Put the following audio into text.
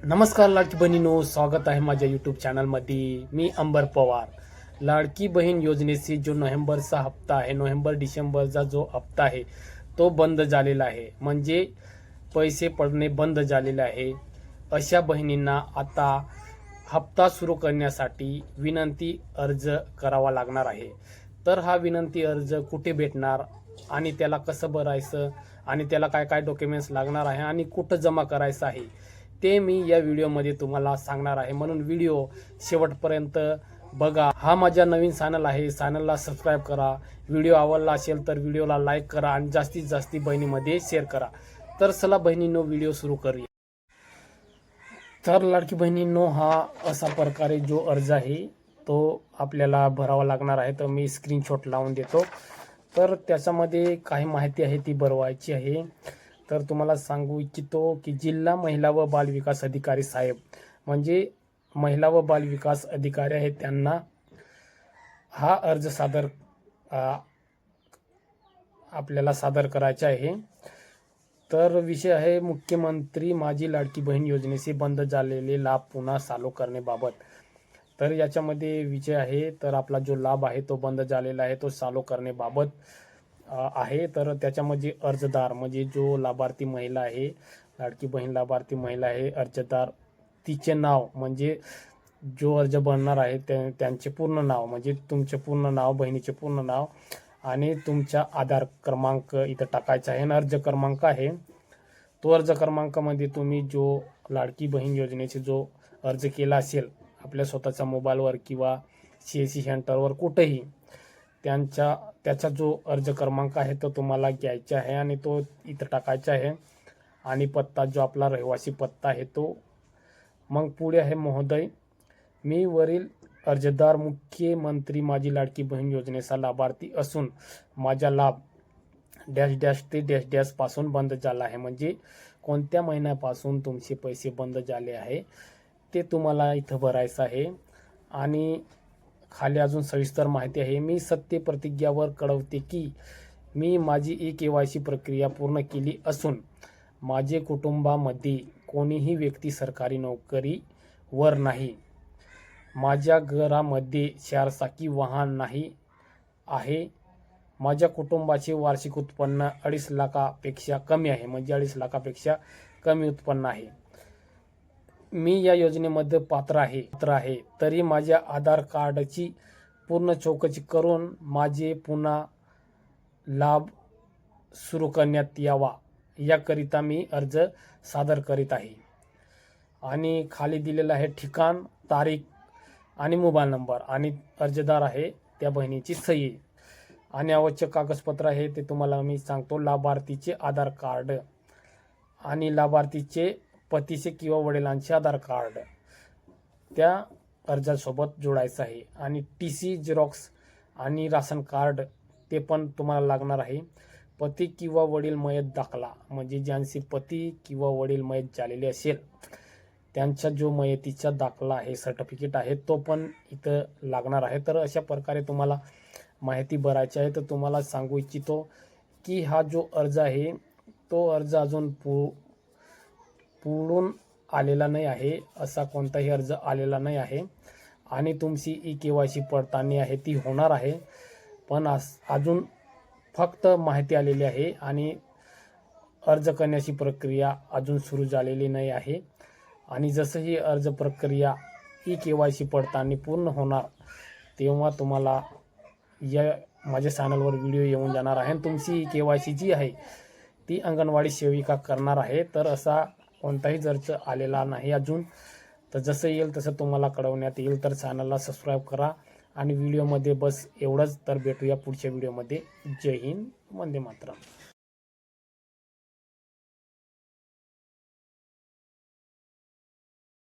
नमस्कार लाडकी बहिणींनो, स्वागत आहे माझ्या यूट्यूब चॅनलमध्ये. मी अंबर पवार. लाडकी बहीण योजनेची जो नोव्हेंबरचा हप्ता आहे, नोव्हेंबर डिसेंबरचा जो हप्ता आहे तो बंद झालेला आहे. म्हणजे पैसे पडणे बंद झालेले आहे. अशा बहिणींना आता हप्ता सुरू करण्यासाठी विनंती अर्ज करावा लागणार आहे. तर हा विनंती अर्ज कुठे भेटणार आणि त्याला कसं भरायचं आणि त्याला काय काय डॉक्युमेंट्स लागणार आहे आणि कुठं जमा करायचं आहे ते मी या व्हिडिओमध्ये तुम्हाला सांगणार आहे. म्हणून व्हिडिओ शेवटपर्यंत बघा. हा माझा नवीन चॅनल आहे, चॅनलला सबस्क्राईब करा. व्हिडिओ आवडला असेल तर व्हिडिओला लाईक करा आणि जास्तीत जास्त बहिणीमध्ये शेअर करा. तर चला बहिणींनो, व्हिडिओ सुरू करूया. तर लाडकी बहिणींनो, हा असा प्रकारे जो अर्ज आहे तो आपल्याला भरावा लागणार आहे. तर मी स्क्रीनशॉट लावून देतो. तर त्याच्यामध्ये काही माहिती आहे ती भरवायची आहे. तर तुम्हाला सांगू इच्छितो की जिल्हा महिला व बाल विकास अधिकारी साहेब, म्हणजे महिला व बाल विकास अधिकारी आहेत, त्यांना हा अर्ज आपल्याला सादर करायचा आहे. तर विषय आहे मुख्यमंत्री माझी लाडकी बहीण योजनेचे बंद झालेले लाभ पुन्हा चालू करण्याबाबत. तर याच्यामध्ये विषय आहे, तर आपला जो लाभ आहे तो बंद झालेला आहे तो चालू करण्याबाबत आहे. तर त्याच्यामध्ये अर्जदार म्हणजे जो लाभार्थी महिला आहे, लाडकी बहीण लाभार्थी महिला आहे, अर्जदार तिचे नाव म्हणजे जो अर्ज भरणार आहे त्यांचे पूर्ण नाव म्हणजे तुमचे पूर्ण नाव, बहिणीचे पूर्ण नाव आणि तुमचा आधार क्रमांक इथं टाकायचा आहे. आणि अर्ज क्रमांक आहे तो अर्ज क्रमांकामध्ये तुम्ही जो लाडकी बहीण योजनेचे जो अर्ज केला असेल आपल्या स्वतःच्या मोबाईलवर किंवा CSC सेंटरवर कुठेही त्याचा जो अर्ज क्रमांक आहे तो तुम्हाला घ्यायचा आहे आणि तो इथं टाकायचा आहे. आणि पत्ता जो आपला रहिवासी पत्ता आहे तो. मग पुढे आहे, महोदय मी वरील अर्जदार मुख्यमंत्री माझी लाडकी बहीण योजनेचा लाभार्थी असून माझा लाभ डॅश डॅश ते डॅश डॅश पासून बंद झाला आहे. म्हणजे कोणत्या महिन्यापासून तुमचे पैसे बंद झाले आहे ते तुम्हाला इथं भरायचं आहे. आणि खाली अजून सविस्तर माहिती आहे. मी सत्य प्रतिज्ञावर कळवते की मी माझी KYC प्रक्रिया पूर्ण केली असून माझे कुटुंबामध्ये कोणीही व्यक्ती सरकारी नोकरीवर नाही. माझ्या घरामध्ये 4 चाकी वाहन नाही आहे. माझ्या कुटुंबाचे वार्षिक उत्पन्न 2.5 लाखापेक्षा कमी आहे. म्हणजे 2.5 लाखापेक्षा कमी उत्पन्न आहे. मी या योजनेमध्ये पात्र आहे. तरी माझ्या आधार कार्डची पूर्ण चौकशी करून माझे पुन्हा लाभ सुरू करण्यात यावा याकरिता मी अर्ज सादर करीत आहे. आणि खाली दिलेलं आहे ठिकाण, तारीख आणि मोबाईल नंबर आणि अर्जदार आहे त्या बहिणीची सही. आणि आवश्यक कागदपत्र आहे ते तुम्हाला मी सांगतो. लाभार्थीचे आधार कार्ड आणि लाभार्थीचे पतीचे किंवा वडिलांचे आधार कार्ड त्या अर्जासोबत जोडायचं आहे. आणि TC झेरॉक्स आणि राशन कार्ड ते पण तुम्हाला लागणार आहे. पती किंवा वडील मयत दाखला म्हणजे ज्यांचे पती किंवा वडील मयत झालेले असेल त्यांचा जो मयतीचा दाखला आहे, सर्टिफिकेट आहे, तो पण इथं लागणार आहे. तर अशा प्रकारे तुम्हाला माहिती भरायची आहे. तर तुम्हाला सांगू इच्छितो की हा जो अर्ज आहे तो अर्ज अजून पुढून आलेला नाही आहे. असा कोणताही अर्ज आलेला नाही आहे. आणि तुमची KYC पडताळणी आहे ती होणार आहे. पण अजून फक्त माहिती आलेली आहे आणि अर्ज करण्याची प्रक्रिया अजून सुरू झालेली नाही आहे. आणि जसं ही अर्ज प्रक्रिया KYC पडताळणी पूर्ण होणार तेव्हा तुम्हाला या माझ्या चॅनलवर व्हिडिओ येऊन जाणार आहे. तुमची KYC जी आहे ती अंगणवाडी सेविका करणार आहे. तर असा कोणताही अर्ज आलेला नाही अजून. तर जसं येईल तसं तुम्हाला कळवण्यात येईल. तर चॅनलला सबस्क्राईब करा. आणि व्हिडिओमध्ये बस एवढंच. तर भेटूया पुढच्या व्हिडिओमध्ये. जय हिंद, वंदे मातरम.